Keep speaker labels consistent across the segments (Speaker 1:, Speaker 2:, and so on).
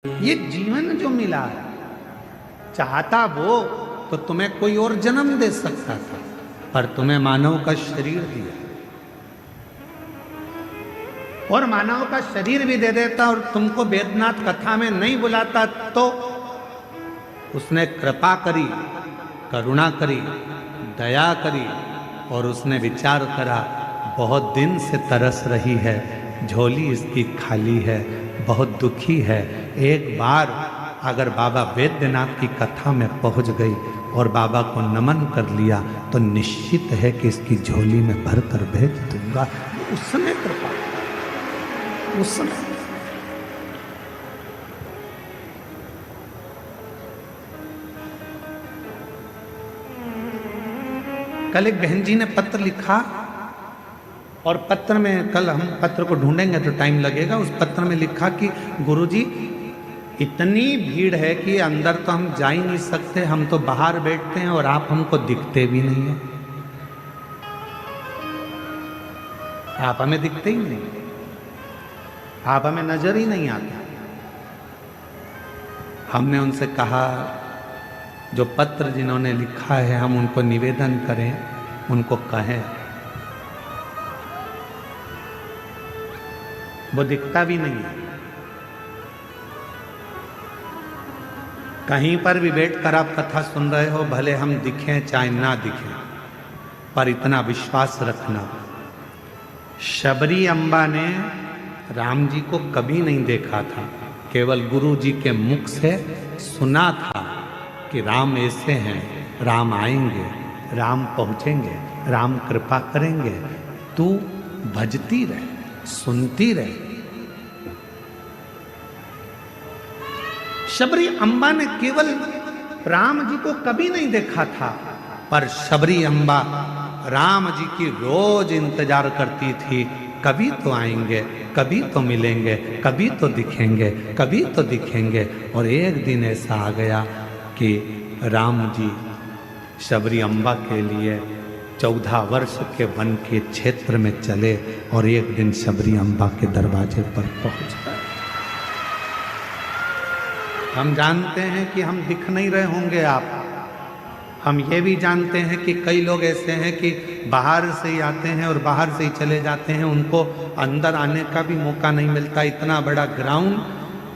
Speaker 1: ये जीवन जो मिला है, चाहता वो तो तुम्हें कोई और जन्म दे सकता था, पर तुम्हें मानव का शरीर दिया और मानव का शरीर भी दे देता और तुमको वेदनाथ कथा में नहीं बुलाता तो उसने कृपा करी, करुणा करी, दया करी और उसने विचार करा बहुत दिन से तरस रही है, झोली इसकी खाली है, बहुत दुखी है। एक बार अगर बाबा वैद्यनाथ की कथा में पहुंच गई और बाबा को नमन कर लिया तो निश्चित है कि इसकी झोली में भर कर भेज दूंगा। उस समय कृपा, उस समय कल एक बहन जी ने पत्र लिखा और पत्र में, कल हम पत्र को ढूंढेंगे तो टाइम लगेगा, उस पत्र में लिखा कि गुरुजी इतनी भीड़ है कि अंदर तो हम जा ही नहीं सकते, हम तो बाहर बैठते हैं और आप हमको दिखते भी नहीं हैं, आप हमें दिखते ही नहीं, आप हमें नजर ही नहीं आते। हमने उनसे कहा जो पत्र जिन्होंने लिखा है हम उनको निवेदन करें, उनको कहें, वो दिखता भी नहीं है। कहीं पर भी बैठकर आप कथा सुन रहे हो, भले हम दिखें चाहे ना दिखें, पर इतना विश्वास रखना, शबरी अम्बा ने राम जी को कभी नहीं देखा था, केवल गुरु जी के मुख से सुना था कि राम ऐसे हैं, राम आएंगे, राम पहुंचेंगे, राम कृपा करेंगे, तू भजती रहे, सुनती रहे। शबरी अम्बा ने केवल राम जी को कभी नहीं देखा था, पर शबरी अम्बा राम जी की रोज इंतजार करती थी, कभी तो आएंगे, कभी तो मिलेंगे, कभी तो दिखेंगे, कभी तो दिखेंगे। और एक दिन ऐसा आ गया कि राम जी शबरी अम्बा के लिए 14 वर्ष के वन के क्षेत्र में चले और एक दिन शबरी अम्बा के दरवाजे पर पहुंच गए। हम जानते हैं कि हम दिख नहीं रहे होंगे आप, हम ये भी जानते हैं कि कई लोग ऐसे हैं कि बाहर से ही आते हैं और बाहर से ही चले जाते हैं, उनको अंदर आने का भी मौका नहीं मिलता। इतना बड़ा ग्राउंड,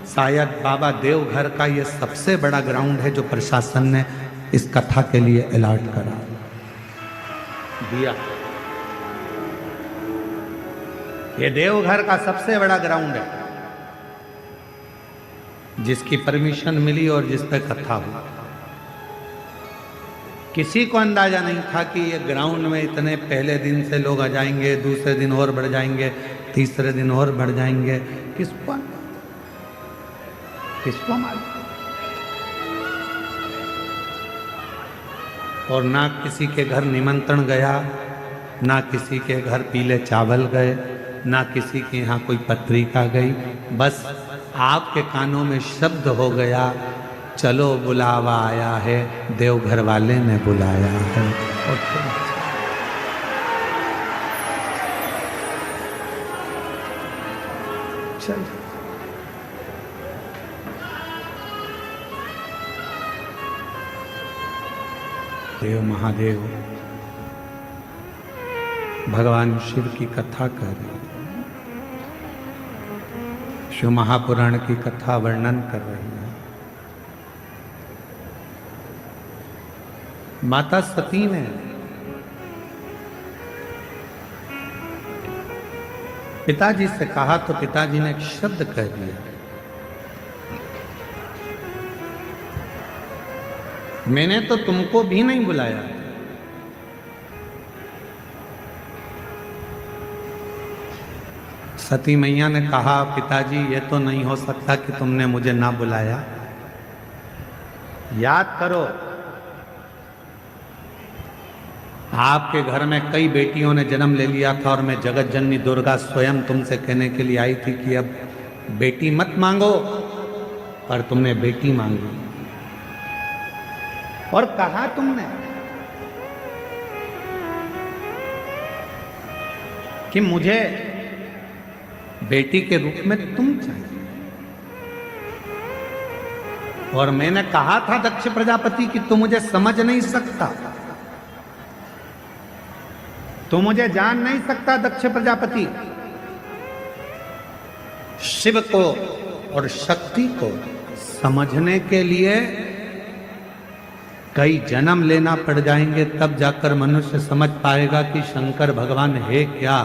Speaker 1: शायद बाबा देवघर का ये सबसे बड़ा ग्राउंड है जो प्रशासन ने इस कथा के लिए अलॉट करा दिया। ये देवघर का सबसे बड़ा ग्राउंड है जिसकी परमिशन मिली और जिस पे कथा हुई। किसी को अंदाजा नहीं था कि ये ग्राउंड में इतने पहले दिन से लोग आ जाएंगे, दूसरे दिन और बढ़ जाएंगे, तीसरे दिन और बढ़ जाएंगे। किसको मालूम? और ना किसी के घर निमंत्रण गया, ना किसी के घर पीले चावल गए, ना किसी के यहाँ कोई पत्रिका गई, बस आपके कानों में शब्द हो गया, चलो बुलावा आया है, देवघर वाले ने बुलाया है। और चल देव महादेव भगवान शिव की कथा कर रहे हैं, शिव महापुराण की कथा वर्णन कर रही है। माता सती ने पिताजी से कहा तो पिताजी ने एक शब्द कह दिया, मैंने तो तुमको भी नहीं बुलाया। सती मैया ने कहा पिताजी ये तो नहीं हो सकता कि तुमने मुझे ना बुलाया। याद करो आपके घर में कई बेटियों ने जन्म ले लिया था और मैं जगत जननी दुर्गा स्वयं तुमसे कहने के लिए आई थी कि अब बेटी मत मांगो, पर तुमने बेटी मांगी। और कहा तुमने कि मुझे बेटी के रूप में तुम चाहिए। और मैंने कहा था दक्ष प्रजापति कि तू मुझे समझ नहीं सकता, तू मुझे जान नहीं सकता दक्ष प्रजापति। शिव को और शक्ति को समझने के लिए कई जन्म लेना पड़ जाएंगे, तब जाकर मनुष्य समझ पाएगा कि शंकर भगवान है क्या,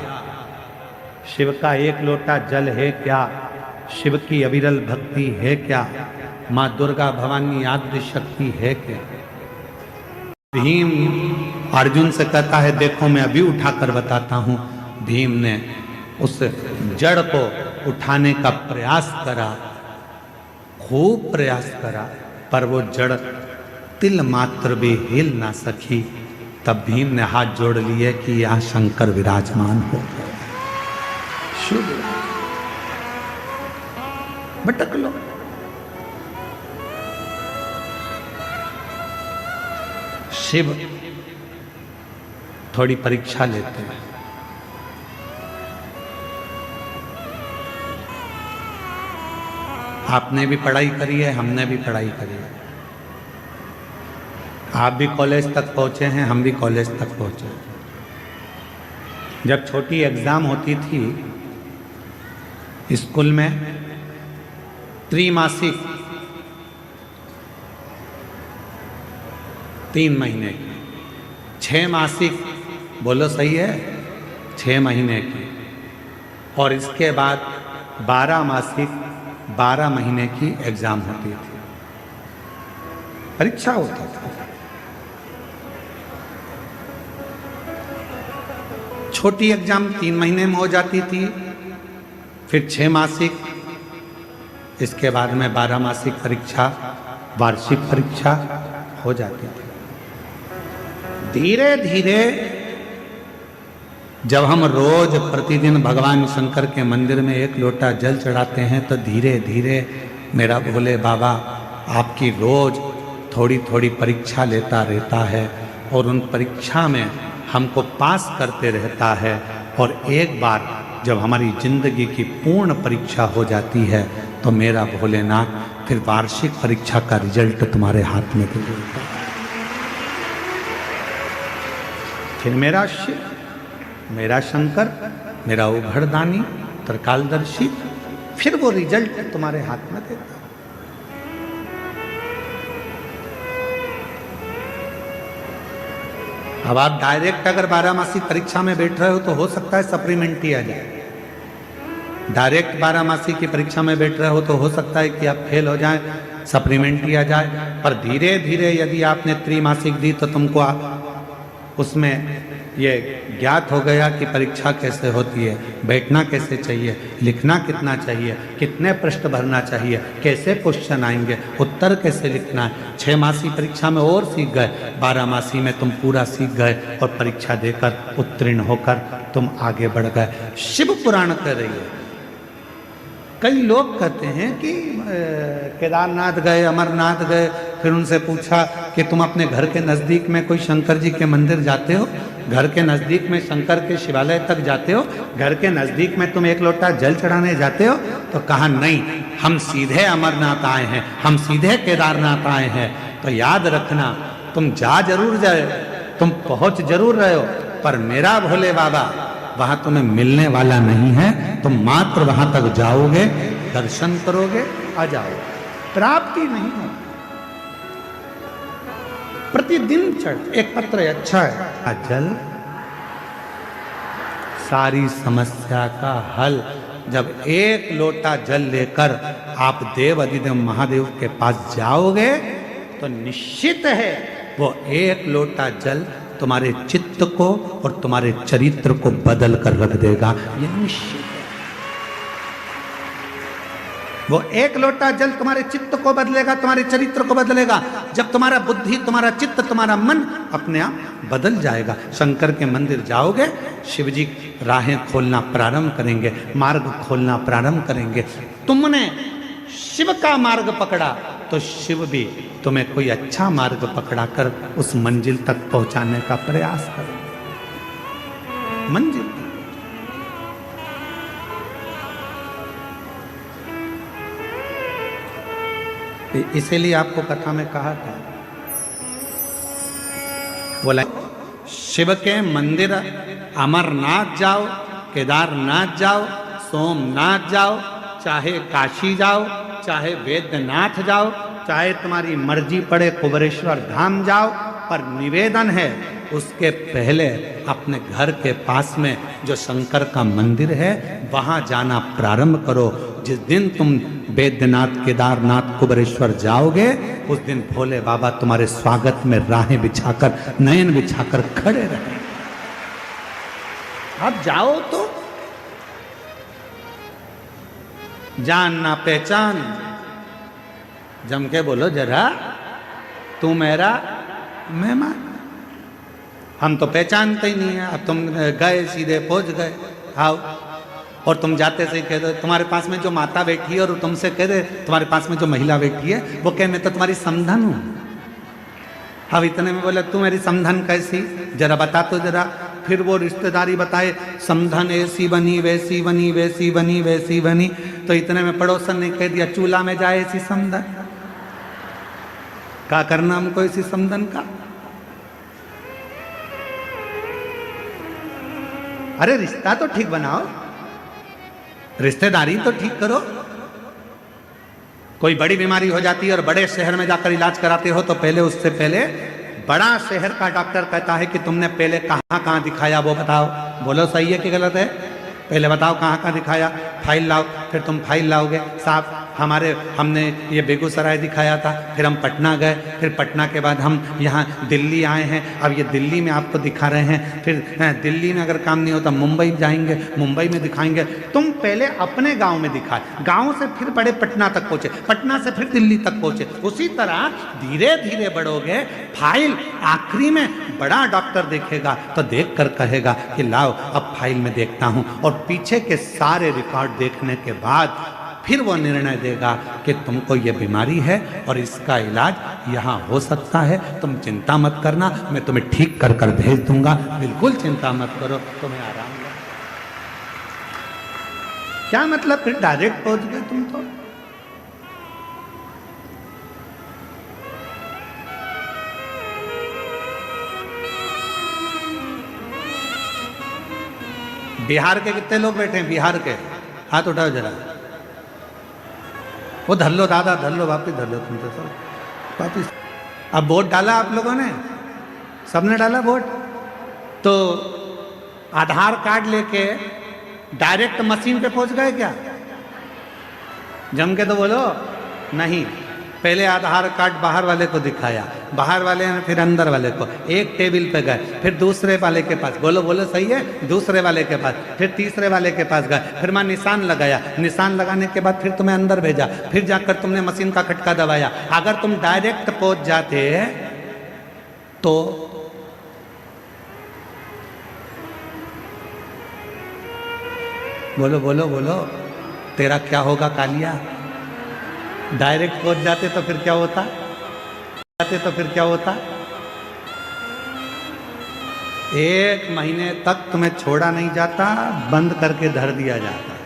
Speaker 1: शिव का एक लोटा जल है क्या, शिव की अविरल भक्ति है क्या, माँ दुर्गा भवानी आद्य शक्ति है क्या। भीम अर्जुन से कहता है देखो मैं अभी उठाकर बताता हूं। भीम ने उस जड़ को उठाने का प्रयास करा, खूब प्रयास करा, पर वो जड़ तिल मात्र भी हिल ना सकी। तब भीम ने हाथ जोड़ लिए कि यहां शंकर विराजमान हो गए। शुभ भटक लो। शिव थोड़ी परीक्षा लेते हैं। आपने भी पढ़ाई करी है, हमने भी पढ़ाई करी है। आप भी कॉलेज तक पहुंचे हैं, हम भी कॉलेज तक पहुंचे। जब छोटी एग्जाम होती थी स्कूल में, त्रैमासिक 3 महीने की, 6 मासिक, बोलो सही है, 6 महीने की, और इसके बाद 12 मासिक 12 महीने की एग्जाम होती थी, परीक्षा होती थी। छोटी एग्जाम 3 महीने में हो जाती थी, फिर 6 मासिक, इसके बाद में 12 मासिक परीक्षा, वार्षिक परीक्षा हो जाती थी। धीरे धीरे जब हम रोज प्रतिदिन भगवान शंकर के मंदिर में 1 लोटा जल चढ़ाते हैं, तो धीरे धीरे मेरा भोले बाबा आपकी रोज थोड़ी थोड़ी परीक्षा लेता रहता है, और उन परीक्षा में हमको पास करते रहता है। और एक बार जब हमारी जिंदगी की पूर्ण परीक्षा हो जाती है, तो मेरा भोलेनाथ फिर वार्षिक परीक्षा का रिजल्ट तुम्हारे हाथ में दे देता है। फिर मेरा शिव, मेरा शंकर, मेरा उघड़दानी, त्रिकालदर्शी, फिर वो रिजल्ट तुम्हारे हाथ में देता है। अब आप डायरेक्ट अगर 12 मासिक परीक्षा में बैठ रहे हो तो हो सकता है सप्लीमेंट्री आ जाए। डायरेक्ट 12 मासिक की परीक्षा में बैठ रहे हो तो हो सकता है कि आप फेल हो जाएं, सप्लीमेंट्री आ जाए। पर धीरे धीरे यदि आपने त्रैमासिक दी तो तुमको उसमें ये ज्ञात हो गया कि परीक्षा कैसे होती है, बैठना कैसे चाहिए, लिखना कितना चाहिए, कितने पृष्ठ भरना चाहिए, कैसे क्वेश्चन आएंगे, उत्तर कैसे लिखना है। 6 मासी परीक्षा में और सीख गए, 12 मासी में तुम पूरा सीख गए, और परीक्षा देकर उत्तीर्ण होकर तुम आगे बढ़ गए। शिव पुराण कह रही है। कई लोग कहते हैं कि केदारनाथ गए, अमरनाथ गए, फिर उनसे पूछा कि तुम अपने घर के नज़दीक में कोई शंकर जी के मंदिर जाते हो, घर के नज़दीक में शंकर के शिवालय तक जाते हो, घर के नज़दीक में तुम 1 लोटा जल चढ़ाने जाते हो? तो कहा नहीं, हम सीधे अमरनाथ आए हैं, हम सीधे केदारनाथ आए हैं। तो याद रखना, तुम जा जरूर जाए, तुम पहुँच जरूर रहे हो, पर मेरा भोले बाबा वहां तुम्हें मिलने वाला नहीं है। तुम मात्र वहां तक जाओगे, दर्शन करोगे, आ जाओगे, प्राप्ति नहीं है। प्रतिदिन चढ़, एक पत्र अच्छा है, जल सारी समस्या का हल। जब 1 लोटा जल लेकर आप देव अधिदेव महादेव के पास जाओगे तो निश्चित है वो 1 लोटा जल तुम्हारे चित्त को और तुम्हारे चरित्र को बदल कर रख देगा, ये निश्चित है। वो 1 लोटा जल तुम्हारे चित्त को बदलेगा, तुम्हारे चरित्र को बदलेगा। जब तुम्हारा बुद्धि, तुम्हारा चित्त, तुम्हारा मन अपने आप बदल जाएगा। शंकर के मंदिर जाओगे, शिव जी राहें खोलना प्रारंभ करेंगे, मार्ग खोलना प्रारंभ करेंगे। तुमने शिव का मार्ग पकड़ा तो शिव भी तुम्हें कोई अच्छा मार्ग पकड़ाकर उस मंजिल तक पहुंचाने का प्रयास करें। मंजिल इसीलिए आपको कथा में कहा था, बोला शिव के मंदिर अमरनाथ जाओ, केदारनाथ जाओ, सोमनाथ जाओ, चाहे काशी जाओ, चाहे वैद्यनाथ जाओ, चाहे तुम्हारी मर्जी पड़े कुबेरेश्वर धाम जाओ, पर निवेदन है उसके पहले अपने घर के पास में जो शंकर का मंदिर है वहां जाना प्रारंभ करो। जिस दिन तुम वैद्यनाथ, केदारनाथ, कुबेरेश्वर जाओगे उस दिन भोले बाबा तुम्हारे स्वागत में राहें बिछाकर, नयन बिछाकर खड़े रहेंगे। आप जाओ तो जान ना पहचान, जम के बोलो जरा, तू मेरा मेहमान। हम तो पहचानते ही नहीं है, अब तुम गए सीधे पहुंच गए, आओ। और तुम जाते से कह दो तुम्हारे पास में जो माता बैठी है, और तुमसे कह दे तुम्हारे पास में जो महिला बैठी है, वो कह मैं तो तुम्हारी समधन हूं। अब इतने में बोले तू मेरी समधन कैसी, जरा बता तो जरा। फिर वो रिश्तेदारी बताए, समधन ऐसी बनी, वैसी बनी, वैसी बनी, वैसी बनी। तो इतने में पड़ोसन ने कह दिया चूल्हा में जाए ऐसी समधन। क्या करना हमको इसी समधन का? अरे रिश्ता तो ठीक बनाओ, रिश्तेदारी तो ठीक करो। कोई बड़ी बीमारी हो जाती है और बड़े शहर में जाकर इलाज कराते हो, तो पहले उससे पहले बड़ा शहर का डॉक्टर कहता है कि तुमने पहले कहाँ कहाँ दिखाया वो बताओ। बोलो सही है कि गलत है? पहले बताओ कहाँ कहाँ दिखाया, फाइल लाओ। फिर तुम फाइल लाओगे, साफ हमने ये बेगूसराय दिखाया था, फिर हम पटना गए, फिर पटना के बाद हम यहाँ दिल्ली आए हैं, अब ये दिल्ली में आपको दिखा रहे हैं। फिर दिल्ली में अगर काम नहीं होता मुंबई जाएंगे, मुंबई में दिखाएंगे। तुम पहले अपने गांव में दिखाए, गांव से फिर बड़े पटना तक पहुँचे, पटना से फिर दिल्ली तक पहुँचे। उसी तरह धीरे धीरे बढ़ोगे। फाइल आखिरी में बड़ा डॉक्टर देखेगा तो देख कर कहेगा कि लाओ अब फाइल में देखता हूँ, और पीछे के सारे रिकॉर्ड देखने के बाद फिर वो निर्णय देगा कि तुमको ये बीमारी है और इसका इलाज यहाँ हो सकता है, तुम चिंता मत करना, मैं तुम्हें ठीक कर कर भेज दूंगा, बिल्कुल चिंता मत करो, तुम्हें आराम है। क्या मतलब फिर डायरेक्ट पहुंच गए तुम तो। बिहार के कितने लोग बैठे हैं? बिहार के हाथ उठाओ जरा। वो धर लो दादा, धर लो, वापिस धर लो, तुम तो सब वापिस। अब वोट डाला आप लोगों ने, सबने डाला वोट, तो आधार कार्ड लेके डायरेक्ट मशीन पे पहुंच गए क्या? जम के तो बोलो नहीं। पहले आधार कार्ड बाहर वाले को दिखाया, बाहर वाले ने फिर अंदर वाले को, एक टेबल पे गए, फिर दूसरे वाले के पास, बोलो बोलो सही है, दूसरे वाले के पास, फिर तीसरे वाले के पास गए, फिर मैं निशान लगाया, निशान लगाने के बाद फिर तुम्हें अंदर भेजा, फिर जाकर तुमने मशीन का खटका दबाया। अगर तुम डायरेक्ट पहुंच जाते तो बोलो बोलो बोलो, तेरा क्या होगा कालिया? डायरेक्ट पहुंच जाते तो फिर क्या होता? तो फिर क्या होता? 1 महीने तक तुम्हें छोड़ा नहीं जाता, बंद करके धर दिया जाता,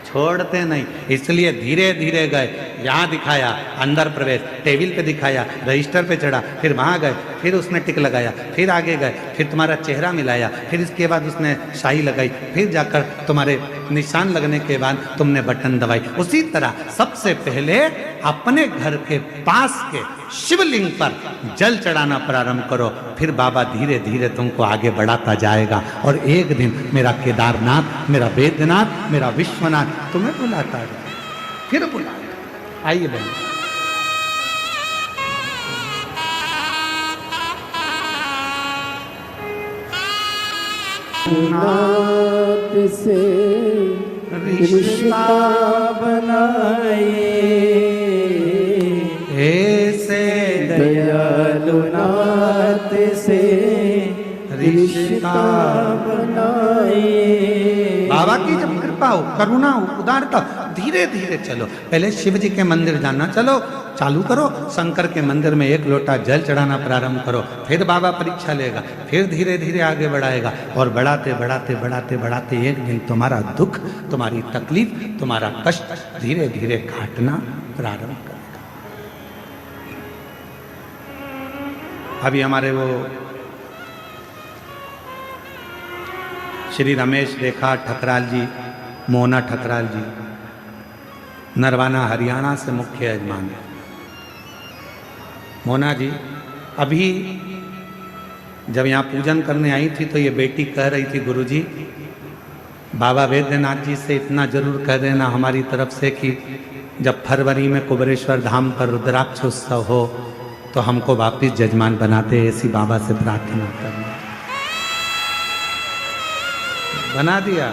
Speaker 1: छोड़ते नहीं। इसलिए धीरे धीरे गए, यहाँ दिखाया अंदर प्रवेश, टेबल पे दिखाया, रजिस्टर पे चढ़ा, फिर वहाँ गए, फिर उसने टिक लगाया, फिर आगे गए, फिर तुम्हारा चेहरा मिलाया, फिर इसके बाद उसने शाही लगाई, फिर जाकर तुम्हारे निशान लगने के बाद तुमने बटन दबाई। उसी तरह सबसे पहले अपने घर के पास के शिवलिंग पर जल चढ़ाना प्रारंभ करो, फिर बाबा धीरे धीरे तुमको आगे बढ़ाता जाएगा। और एक दिन मेरा केदारनाथ, मेरा वैद्यनाथ, मेरा विश्वनाथ तुम्हें बुलाता है, फिर बुलाएगा। आइए बहन।
Speaker 2: नाथ से रिश्ता बनाए,
Speaker 1: ऐसे
Speaker 2: दयालु नाथ से रिश्ता बनाए।
Speaker 1: बाबा की जब कृपा हो, करुणा हो, उदारता, धीरे धीरे चलो। पहले शिव जी के मंदिर जाना चलो, चालू करो, शंकर के मंदिर में 1 लोटा जल चढ़ाना प्रारंभ करो, फिर बाबा परीक्षा लेगा, फिर धीरे धीरे आगे बढ़ाएगा। और बढ़ाते बढ़ाते बढ़ाते बढ़ाते एक दिन तुम्हारा दुख, तुम्हारी तकलीफ, तुम्हारा कष्ट धीरे धीरे काटना प्रारंभ करेगा। अभी हमारे वो श्री रमेश रेखा ठकराल जी, मोना ठकराल जी, नरवाना हरियाणा से मुख्य यजमान है। मोना जी अभी जब यहाँ पूजन करने आई थी तो ये बेटी कह रही थी, गुरुजी बाबा वैद्यनाथ जी से इतना जरूर कह देना हमारी तरफ से कि जब फरवरी में कुबेरेश्वर धाम पर रुद्राक्ष उत्सव हो तो हमको वापिस जजमान बनाते, ऐसी बाबा से प्रार्थना करना। बना दिया,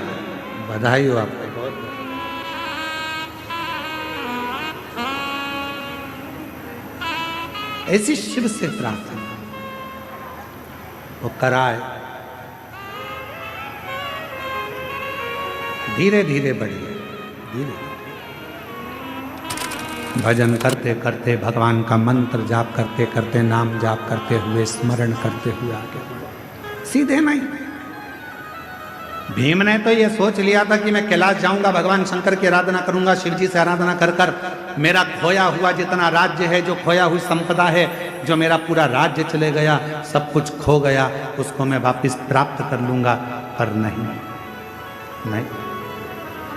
Speaker 1: बधाई हो आपको बहुत। ऐसी शिव से प्रार्थना वो कराए, धीरे धीरे बढ़िए, धीरे भजन करते करते, भगवान का मंत्र जाप करते करते, नाम जाप करते हुए, स्मरण करते हुए आगे बढ़ो, सीधे नहीं। भीम ने तो ये सोच लिया था कि मैं कैलाश जाऊंगा, भगवान शंकर की आराधना करूंगा, शिव जी से आराधना कर कर मेरा खोया हुआ जितना राज्य है, जो खोया हुई संपदा है, जो मेरा पूरा राज्य चले गया, सब कुछ खो गया, उसको मैं वापस प्राप्त कर लूंगा। पर नहीं, नहीं,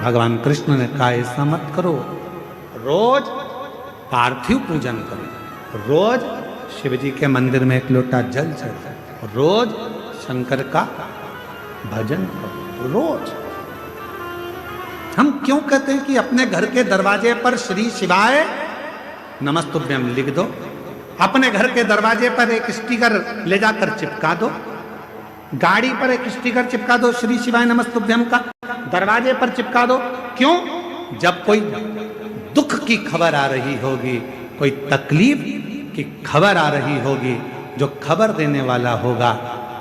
Speaker 1: भगवान कृष्ण ने कहा ऐसा मत करो, रोज पार्थिव पूजन करो, रोज शिव जी के मंदिर में एक लोटा जल चढ़ाओ, रोज शंकर का भजन करो, रोज। हम क्यों कहते हैं कि अपने घर के दरवाजे पर श्री शिवाय नमस्तुभ्यम लिख दो, अपने घर के दरवाजे पर एक स्टिकर ले जाकर चिपका दो, गाड़ी पर एक स्टिकर चिपका दो श्री शिवाय नमस्तुभ्यम का, दरवाजे पर चिपका दो। क्यों? जब कोई दुख की खबर आ रही होगी, कोई तकलीफ की खबर आ रही होगी, जो खबर देने वाला होगा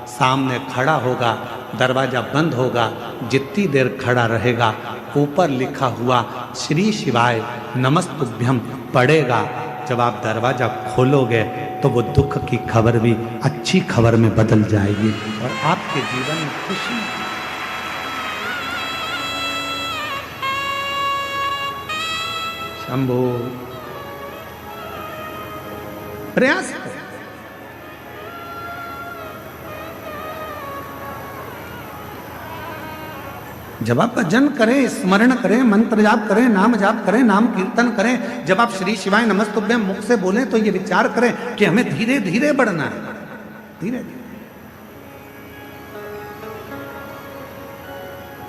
Speaker 1: सामने खड़ा होगा, दरवाजा बंद होगा, जितनी देर खड़ा रहेगा ऊपर लिखा हुआ श्री शिवाय नमस्तुभ्यम पड़ेगा। जब आप दरवाजा खोलोगे तो वो दुख की खबर भी अच्छी खबर में बदल जाएगी और आपके जीवन में खुशी। शंभो प्रयास करें। जब आप भजन करें, स्मरण करें, मंत्र जाप करें, नाम जाप करें, नाम कीर्तन करें, जब आप श्री शिवाय नमस्तुभ्यम मुख से बोलें तो ये विचार करें कि हमें धीरे धीरे बढ़ना है, धीरे धीरे।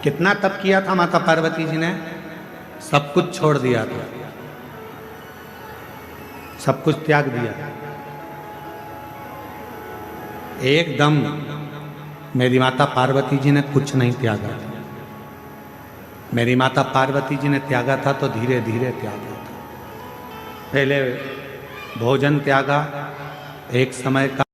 Speaker 1: कितना तप किया था माता पार्वती जी ने? सब कुछ छोड़ दिया था, सब कुछ त्याग दिया। एकदम मेरी माता पार्वती जी ने कुछ नहीं त्यागा था। मेरी माता पार्वती जी ने त्यागा था तो धीरे धीरे त्यागा था। पहले भोजन त्यागा, एक समय का